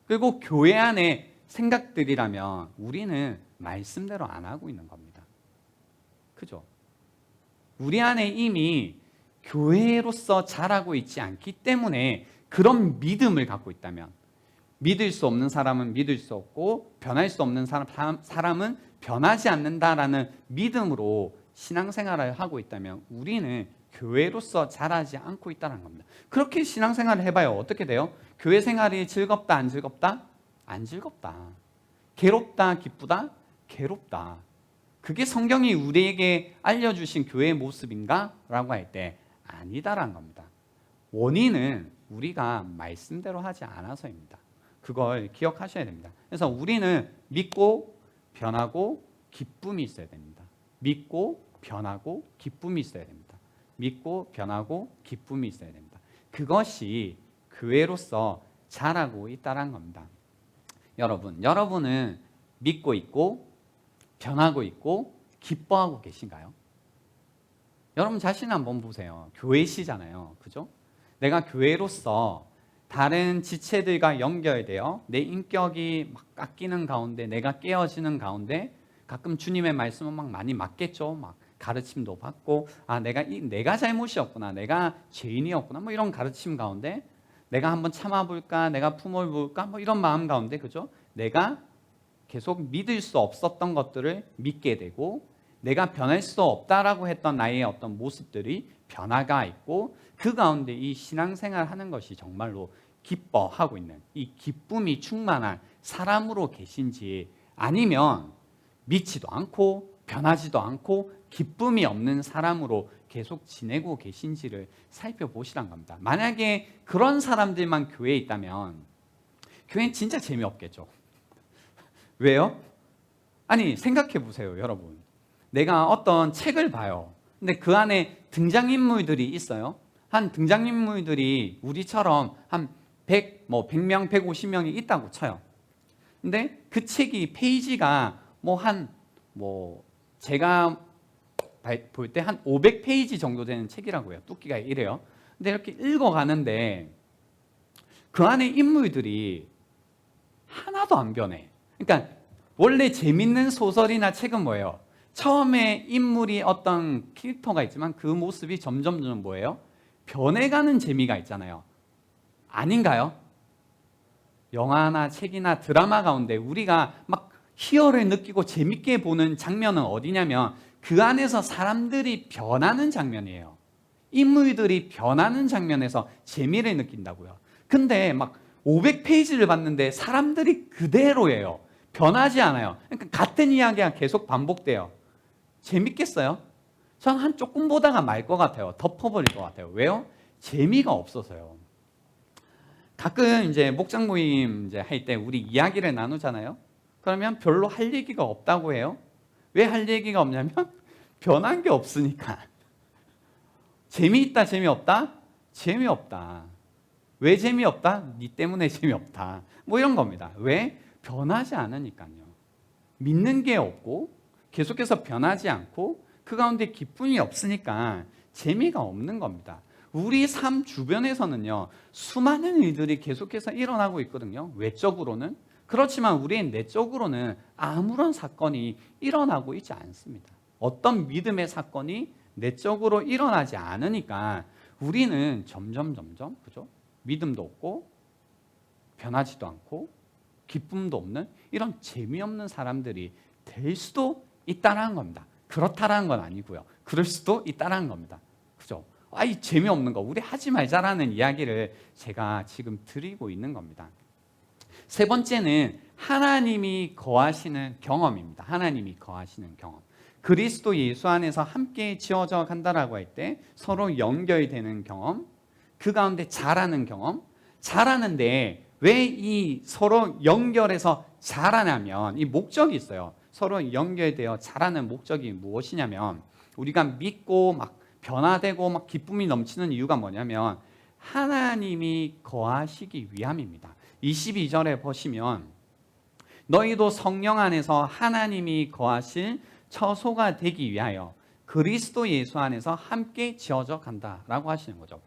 그리고 교회 안에 생각들이라면 우리는 말씀대로 안 하고 있는 겁니다. 그죠? 우리 안에 이미 교회로서 자라고 있지 않기 때문에 그런 믿음을 갖고 있다면, 믿을 수 없는 사람은 믿을 수 없고 변할 수 없는 사람은 변하지 않는다라는 믿음으로 신앙생활을 하고 있다면 우리는 교회로서 자라지 않고 있다는 겁니다. 그렇게 신앙생활을 해봐요. 어떻게 돼요? 교회 생활이 즐겁다, 안 즐겁다? 안 즐겁다. 괴롭다, 기쁘다? 괴롭다. 그게 성경이 우리에게 알려주신 교회의 모습인가? 라고 할 때 아니다라는 겁니다. 원인은 우리가 말씀대로 하지 않아서입니다. 그걸 기억하셔야 됩니다. 그래서 우리는 믿고 변하고 기쁨이 있어야 됩니다. 믿고 변하고 기쁨이 있어야 됩니다. 믿고 변하고 기쁨이 있어야 됩니다. 그것이 교회로서 자라고 있다는 겁니다. 여러분은 믿고 있고 변하고 있고 기뻐하고 계신가요? 여러분 자신 한번 보세요. 교회시잖아요. 그죠? 내가 교회로서 다른 지체들과 연결되어 내 인격이 막 깎이는 가운데, 내가 깨어지는 가운데 가끔 주님의 말씀은 막 많이 맞겠죠. 막 가르침도 받고, 아, 내가 잘못이었구나, 내가 죄인이었구나, 뭐 이런 가르침 가운데 내가 한번 참아볼까, 내가 품어볼까, 뭐 이런 마음 가운데, 그죠? 내가 계속 믿을 수 없었던 것들을 믿게 되고, 내가 변할 수 없다라고 했던 나의 어떤 모습들이 변화가 있고, 그 가운데 이 신앙생활 하는 것이 정말로 기뻐하고 있는, 이 기쁨이 충만한 사람으로 계신지, 아니면 믿지도 않고 변하지도 않고 기쁨이 없는 사람으로 계속 지내고 계신지를 살펴보시란 겁니다. 만약에 그런 사람들만 교회에 있다면 교회는 진짜 재미없겠죠. 왜요? 아니, 생각해 보세요, 여러분. 내가 어떤 책을 봐요. 근데 그 안에 등장인물들이 있어요. 한 등장인물들이 우리처럼 한 100명, 150명이 있다고 쳐요. 근데 그 책이 페이지가 제가 볼 때 한 500페이지 정도 되는 책이라고 해요. 뚜기가 이래요. 근데 이렇게 읽어가는데 그 안에 인물들이 하나도 안 변해. 그러니까 원래 재밌는 소설이나 책은 뭐예요? 처음에 인물이 어떤 캐릭터가 있지만 그 모습이 점점 뭐예요? 변해가는 재미가 있잖아요. 아닌가요? 영화나 책이나 드라마 가운데 우리가 막 희열을 느끼고 재밌게 보는 장면은 어디냐면 그 안에서 사람들이 변하는 장면이에요. 인물들이 변하는 장면에서 재미를 느낀다고요. 근데 막 500페이지를 봤는데 사람들이 그대로예요. 변하지 않아요. 그러니까 같은 이야기가 계속 반복돼요. 재밌겠어요? 전 한 조금 보다가 말 것 같아요. 덮어버릴 것 같아요. 왜요? 재미가 없어서요. 가끔 이제 목장 모임 이제 할 때 우리 이야기를 나누잖아요. 그러면 별로 할 얘기가 없다고 해요. 왜 할 얘기가 없냐면 변한 게 없으니까. 재미있다, 재미없다? 재미없다. 왜 재미없다? 니 때문에 재미없다. 뭐 이런 겁니다. 왜? 변하지 않으니까요. 믿는 게 없고 계속해서 변하지 않고 그 가운데 기쁨이 없으니까 재미가 없는 겁니다. 우리 삶 주변에서는요, 수많은 일들이 계속해서 일어나고 있거든요. 외적으로는. 그렇지만 우리의 내적으로는 아무런 사건이 일어나고 있지 않습니다. 어떤 믿음의 사건이 내적으로 일어나지 않으니까 우리는 점점 그죠? 믿음도 없고 변하지도 않고 기쁨도 없는 이런 재미없는 사람들이 될 수도 있다라는 겁니다. 그렇다라는 건 아니고요. 그럴 수도 있다라는 겁니다. 그죠? 이 재미없는 거 우리 하지 말자라는 이야기를 제가 지금 드리고 있는 겁니다. 세 번째는 하나님이 거하시는 경험입니다. 하나님이 거하시는 경험. 그리스도 예수 안에서 함께 지어져 간다라고 할 때 서로 연결되는 경험, 그 가운데 자라는 경험. 자라는데 왜 이 서로 연결해서 자라냐면 이 목적이 있어요. 서로 연결되어 자라는 목적이 무엇이냐면 우리가 믿고 막 변화되고 막 기쁨이 넘치는 이유가 뭐냐면 하나님이 거하시기 위함입니다. 22절에 보시면 너희도 성령 안에서 하나님이 거하실 처소가 되기 위하여 그리스도 예수 안에서 함께 지어져 간다라고 하시는 거죠.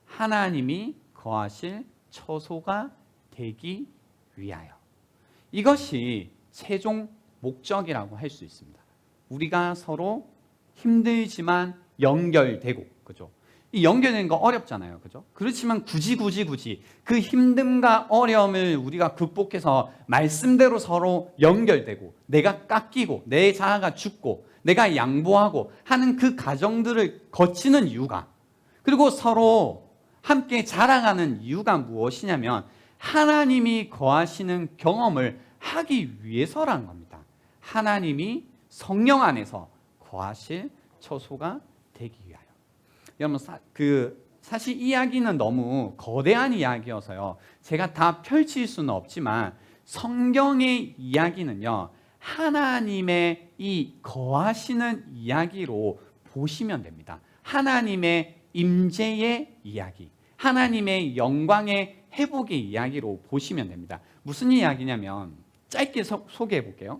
하나님이 거하실 처소가 되기 위하여. 이것이 최종 목적이라고 할 수 있습니다. 우리가 서로 힘들지만 연결되고, 그죠? 이 연결되는 거 어렵잖아요, 그죠? 그렇지만 굳이 그 힘듦과 어려움을 우리가 극복해서 말씀대로 서로 연결되고, 내가 깎이고 내 자아가 죽고 내가 양보하고 하는 그 과정들을 거치는 이유가, 그리고 서로 함께 자라가는 이유가 무엇이냐면 하나님이 거하시는 경험을 하기 위해서라는 겁니다. 하나님이 성령 안에서 거하실 처소가 되기 위하여. 여러분, 사실 이야기는 너무 거대한 이야기여서요, 제가 다 펼칠 수는 없지만 성경의 이야기는요, 하나님의 이 거하시는 이야기로 보시면 됩니다. 하나님의 임재의 이야기, 하나님의 영광의 회복의 이야기로 보시면 됩니다. 무슨 이야기냐면 짧게 소개해 볼게요.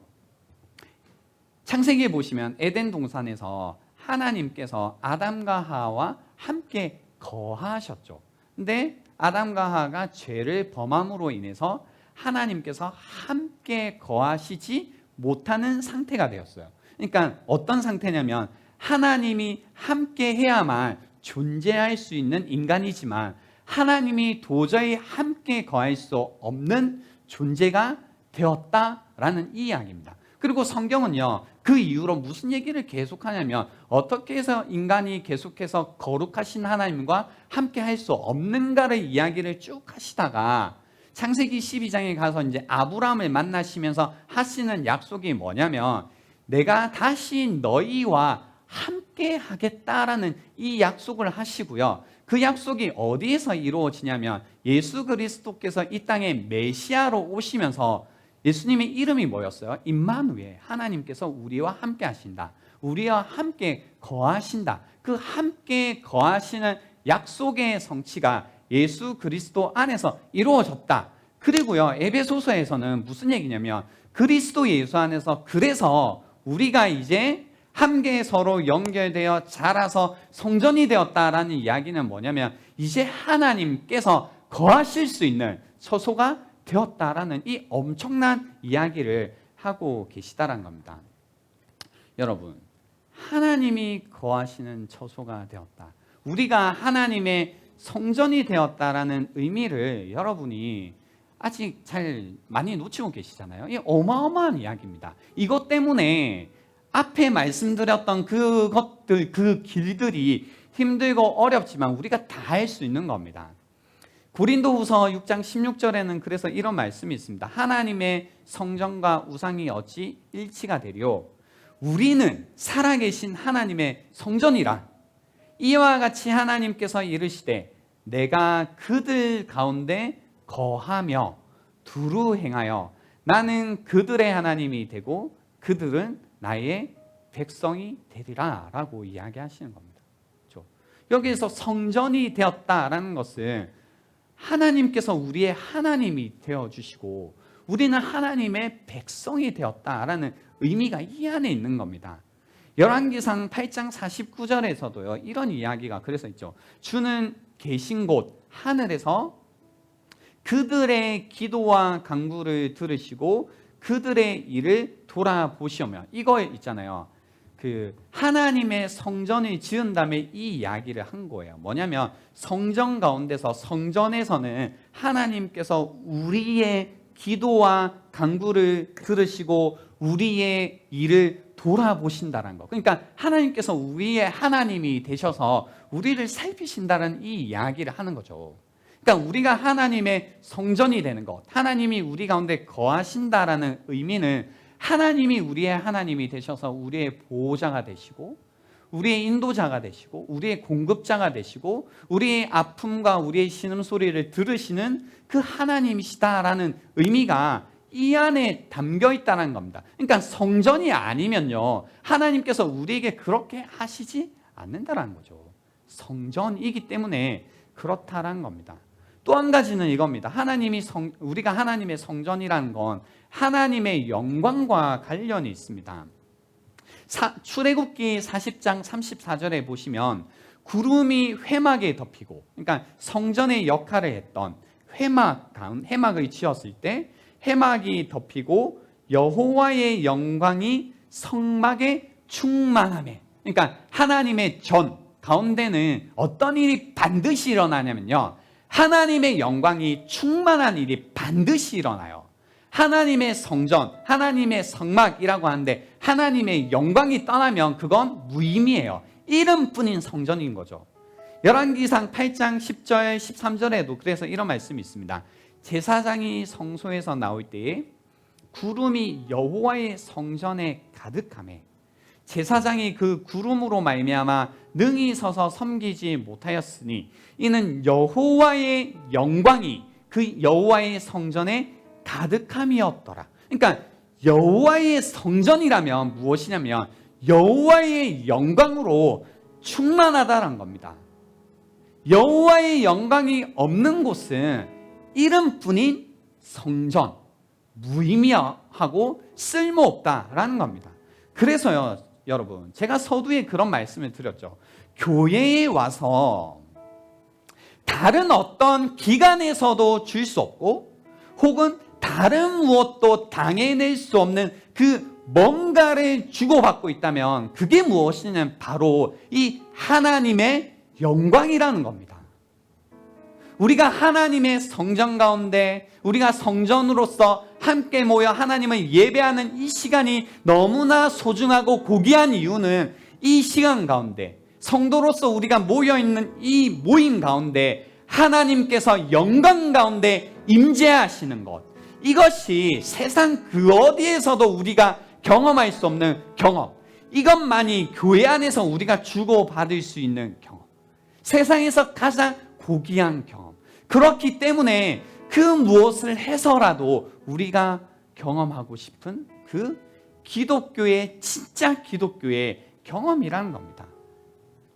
창세기에 보시면 에덴 동산에서 하나님께서 아담과 하와와 함께 거하셨죠. 근데 아담과 하와가 죄를 범함으로 인해서 하나님께서 함께 거하시지 못하는 상태가 되었어요. 그러니까 어떤 상태냐면 하나님이 함께 해야만 존재할 수 있는 인간이지만 하나님이 도저히 함께 거할 수 없는 존재가 되었다라는 이 이야기입니다. 그리고 성경은요, 그 이후로 무슨 얘기를 계속하냐면 어떻게 해서 인간이 계속해서 거룩하신 하나님과 함께 할 수 없는가를 이야기를 쭉 하시다가 창세기 12장에 가서 이제 아브라함을 만나시면서 하시는 약속이 뭐냐면 내가 다시 너희와 함께 하겠다라는 이 약속을 하시고요. 그 약속이 어디에서 이루어지냐면 예수 그리스도께서 이 땅에 메시아로 오시면서, 예수님의 이름이 뭐였어요? 임마누엘, 하나님께서 우리와 함께 하신다, 우리와 함께 거하신다. 그 함께 거하시는 약속의 성취가 예수 그리스도 안에서 이루어졌다. 그리고요, 에베소서에서는 무슨 얘기냐면 그리스도 예수 안에서, 그래서 우리가 이제 함께 서로 연결되어 자라서 성전이 되었다라는 이야기는 뭐냐면 이제 하나님께서 거하실 수 있는 처소가 되었다라는 이 엄청난 이야기를 하고 계시다라는 겁니다. 여러분, 하나님이 거하시는 처소가 되었다, 우리가 하나님의 성전이 되었다라는 의미를 여러분이 아직 잘 많이 놓치고 계시잖아요. 이 어마어마한 이야기입니다. 이것 때문에 앞에 말씀드렸던 그것들, 그 길들이 힘들고 어렵지만 우리가 다 할 수 있는 겁니다. 고린도후서 6장 16절에는 그래서 이런 말씀이 있습니다. 하나님의 성전과 우상이 어찌 일치가 되리요? 우리는 살아계신 하나님의 성전이라. 이와 같이 하나님께서 이르시되 내가 그들 가운데 거하며 두루 행하여 나는 그들의 하나님이 되고 그들은 나의 백성이 되리라 라고 이야기하시는 겁니다. 그렇죠? 여기에서 성전이 되었다라는 것은 하나님께서 우리의 하나님이 되어주시고 우리는 하나님의 백성이 되었다라는 의미가 이 안에 있는 겁니다. 열왕기상 8장 49절에서도요, 이런 이야기가 그래서 있죠. 주는 계신 곳 하늘에서 그들의 기도와 간구를 들으시고 그들의 일을 돌아보시오며, 이거 있잖아요. 그 하나님의 성전을 지은 다음에 이 이야기를 한 거예요. 뭐냐면 성전 가운데서, 성전에서는 하나님께서 우리의 기도와 간구를 들으시고 우리의 일을 돌아보신다는 거. 그러니까 하나님께서 우리의 하나님이 되셔서 우리를 살피신다는 이 이야기를 하는 거죠. 그러니까 우리가 하나님의 성전이 되는 것, 하나님이 우리 가운데 거하신다라는 의미는 하나님이 우리의 하나님이 되셔서 우리의 보호자가 되시고 우리의 인도자가 되시고 우리의 공급자가 되시고 우리의 아픔과 우리의 신음소리를 들으시는 그 하나님이시다라는 의미가 이 안에 담겨 있다는 겁니다. 그러니까 성전이 아니면요, 하나님께서 우리에게 그렇게 하시지 않는다는 거죠. 성전이기 때문에 그렇다는 겁니다. 또 한 가지는 이겁니다. 우리가 하나님의 성전이라는 건 하나님의 영광과 관련이 있습니다. 출애굽기 40장 34절에 보시면 구름이 회막에 덮이고, 그러니까 성전의 역할을 했던 해막을 지었을 때 해막이 덮이고 여호와의 영광이 성막에 충만하매, 그러니까 하나님의 전 가운데는 어떤 일이 반드시 일어나냐면요, 하나님의 영광이 충만한 일이 반드시 일어나요. 하나님의 성전, 하나님의 성막이라고 하는데 하나님의 영광이 떠나면 그건 무의미해요. 이름뿐인 성전인 거죠. 열왕기상 8장 10절 13절에도 그래서 이런 말씀이 있습니다. 제사장이 성소에서 나올 때에 구름이 여호와의 성전에 가득하매 제사장이 그 구름으로 말미암아 능히 서서 섬기지 못하였으니 이는 여호와의 영광이 그 여호와의 성전에 가득함이었더라. 그러니까 여호와의 성전이라면 무엇이냐면 여호와의 영광으로 충만하다는 겁니다. 여호와의 영광이 없는 곳은 이름뿐인 성전, 무의미하고 쓸모없다라는 겁니다. 그래서요, 여러분, 제가 서두에 그런 말씀을 드렸죠. 교회에 와서 다른 어떤 기관에서도 줄 수 없고 혹은 다른 무엇도 당해낼 수 없는 그 뭔가를 주고받고 있다면 그게 무엇이냐면 바로 이 하나님의 영광이라는 겁니다. 우리가 하나님의 성전 가운데 우리가 성전으로서 함께 모여 하나님을 예배하는 이 시간이 너무나 소중하고 고귀한 이유는 이 시간 가운데 성도로서 우리가 모여있는 이 모임 가운데 하나님께서 영광 가운데 임재하시는 것, 이것이 세상 그 어디에서도 우리가 경험할 수 없는 경험, 이것만이 교회 안에서 우리가 주고받을 수 있는 경험, 세상에서 가장 고귀한 경험. 그렇기 때문에 그 무엇을 해서라도 우리가 경험하고 싶은 그 기독교의 진짜 기독교의 경험이라는 겁니다.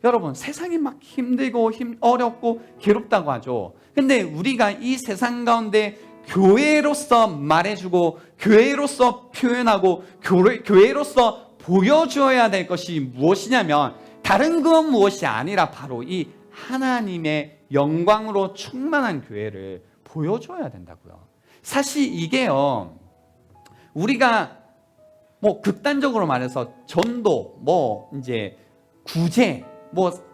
여러분, 세상이 막 힘들고 어렵고 괴롭다고 하죠. 근데 우리가 이 세상 가운데 교회로서 말해주고 교회로서 표현하고 교회로서 보여주어야 될 것이 무엇이냐면 다른 건 무엇이 아니라 바로 이 하나님의 영광으로 충만한 교회를 보여줘야 된다고요. 사실 이게요, 우리가 뭐 극단적으로 말해서 전도, 이제 구제,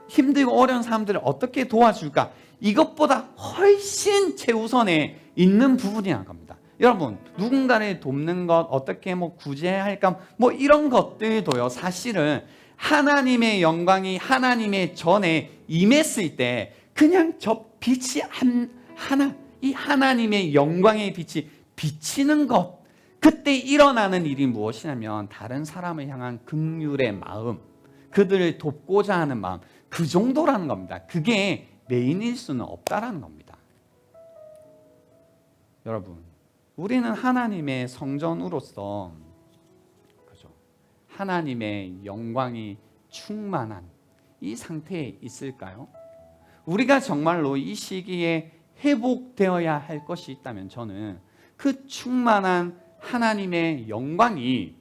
힘들고 어려운 사람들을 어떻게 도와줄까, 이것보다 훨씬 최우선에 있는 부분이란 겁니다. 여러분, 누군가를 돕는 것, 어떻게 구제할까, 이런 것들도요, 사실은 하나님의 영광이 하나님의 전에 임했을 때 그냥 저 빛이 하나, 이 하나님의 영광의 빛이 비치는 것, 그때 일어나는 일이 무엇이냐면 다른 사람을 향한 긍휼의 마음, 그들을 돕고자 하는 마음, 그 정도라는 겁니다. 그게 메인일 수는 없다라는 겁니다. 여러분, 우리는 하나님의 성전으로서 하나님의 영광이 충만한 이 상태에 있을까요? 우리가 정말로 이 시기에 회복되어야 할 것이 있다면 저는 그 충만한 하나님의 영광이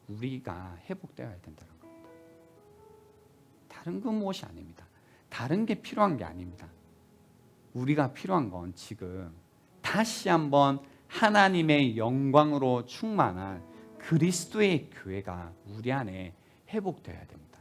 우리가 회복되어야 된다는 겁니다. 다른 건 무엇이 아닙니다. 다른 게 필요한 게 아닙니다. 우리가 필요한 건 지금 다시 한번 하나님의 영광으로 충만한 그리스도의 교회가 우리 안에 회복되어야 됩니다.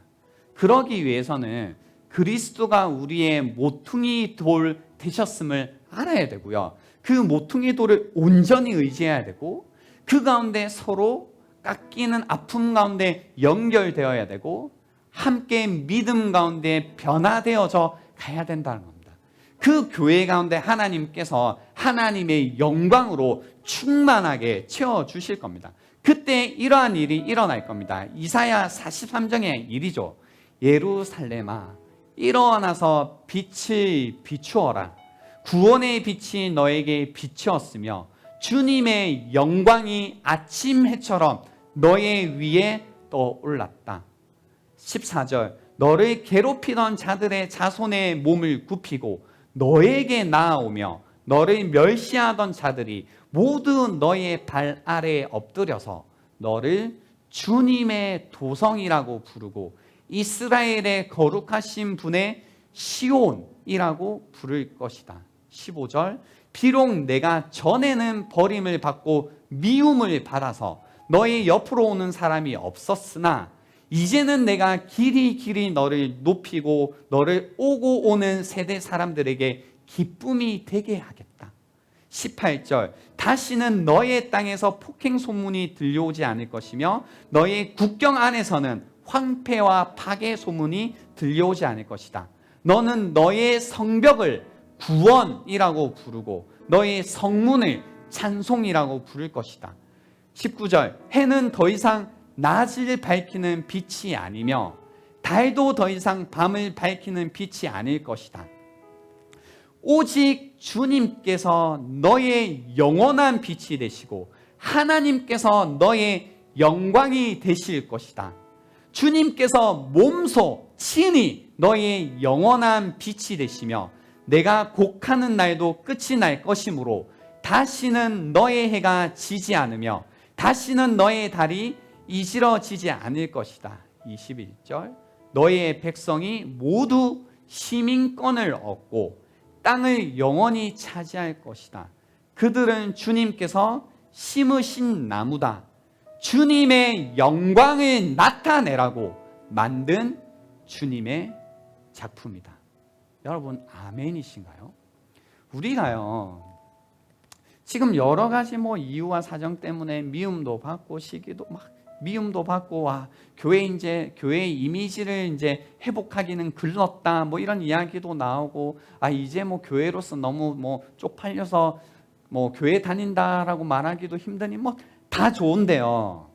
그러기 위해서는 그리스도가 우리의 모퉁이 돌 되셨음을 알아야 되고요. 그 모퉁이 돌을 온전히 의지해야 되고 그 가운데 서로 깎이는 아픔 가운데 연결되어야 되고 함께 믿음 가운데 변화되어져 가야 된다는 겁니다. 그 교회 가운데 하나님께서 하나님의 영광으로 충만하게 채워주실 겁니다. 그때 이러한 일이 일어날 겁니다. 이사야 43장의 일이죠. 예루살렘아, 일어나서 빛을 비추어라. 구원의 빛이 너에게 비추었으며 주님의 영광이 아침 해처럼 너의 위에 떠올랐다. 14절, 너를 괴롭히던 자들의 자손의 몸을 굽히고 너에게 나아오며 너를 멸시하던 자들이 모두 너의 발 아래에 엎드려서 너를 주님의 도성이라고 부르고 이스라엘의 거룩하신 분의 시온이라고 부를 것이다. 15절 비록 내가 전에는 버림을 받고 미움을 받아서 너의 옆으로 오는 사람이 없었으나 이제는 내가 길이 너를 높이고 너를 오고 오는 세대 사람들에게 기쁨이 되게 하겠다. 18절 다시는 너의 땅에서 폭행 소문이 들려오지 않을 것이며 너의 국경 안에서는 황폐와 파괴 소문이 들려오지 않을 것이다. 너는 너의 성벽을 구원이라고 부르고 너의 성문을 찬송이라고 부를 것이다. 19절 해는 더 이상 낮을 밝히는 빛이 아니며 달도 더 이상 밤을 밝히는 빛이 아닐 것이다. 오직 주님께서 너의 영원한 빛이 되시고 하나님께서 너의 영광이 되실 것이다. 주님께서 몸소 친히 너의 영원한 빛이 되시며 내가 곡하는 날도 끝이 날 것이므로 다시는 너의 해가 지지 않으며 다시는 너의 달이 이지러지지 않을 것이다. 21절 너의 백성이 모두 시민권을 얻고 땅을 영원히 차지할 것이다. 그들은 주님께서 심으신 나무다. 주님의 영광을 나타내라고 만든 주님의 작품이다. 여러분 아멘이신가요? 우리가요 지금 여러 가지 이유와 사정 때문에 미움도 받고 시기도 미움도 받고 교회 이미지를 이제 회복하기는 글렀다 이런 이야기도 나오고 이제 교회로서 너무 쪽팔려서 교회 다닌다라고 말하기도 힘드니 다 좋은데요.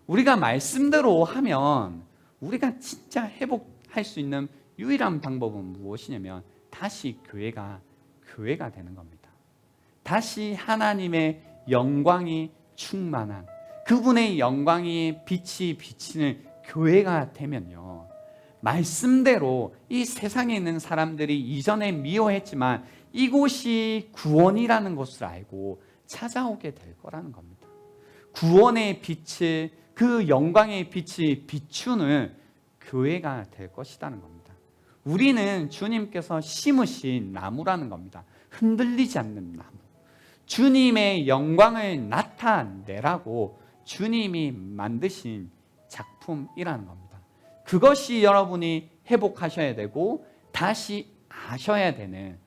우리가 말씀대로 하면 우리가 진짜 회복할 수 있는 유일한 방법은 무엇이냐면 다시 교회가 되는 겁니다. 다시 하나님의 영광이 충만한 그분의 영광이 빛이 비치는 교회가 되면요 말씀대로 이 세상에 있는 사람들이 이전에 미워했지만 이곳이 구원이라는 것을 알고 찾아오게 될 거라는 겁니다. 구원의 빛을 그 영광의 빛이 비추는 교회가 될 것이라는 겁니다. 우리는 주님께서 심으신 나무라는 겁니다. 흔들리지 않는 나무. 주님의 영광을 나타내라고 주님이 만드신 작품이라는 겁니다. 그것이 여러분이 회복하셔야 되고 다시 아셔야 되는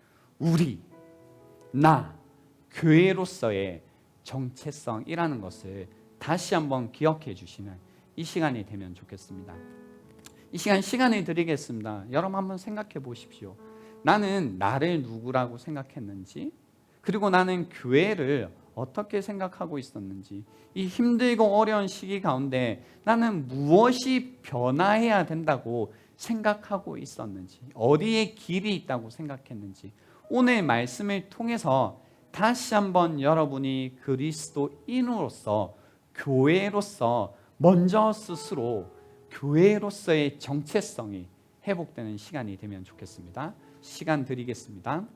교회로서의 정체성이라는 것을 다시 한번 기억해 주시는 이 시간이 되면 좋겠습니다. 이 시간을 드리겠습니다. 여러분 한번 생각해 보십시오. 나는 나를 누구라고 생각했는지, 그리고 나는 교회를 어떻게 생각하고 있었는지, 이 힘들고 어려운 시기 가운데 나는 무엇이 변화해야 된다고 생각하고 있었는지, 어디에 길이 있다고 생각했는지, 오늘 말씀을 통해서 다시 한번 여러분이 그리스도인으로서 교회로서 먼저 스스로 교회로서의 정체성이 회복되는 시간이 되면 좋겠습니다. 시간 드리겠습니다.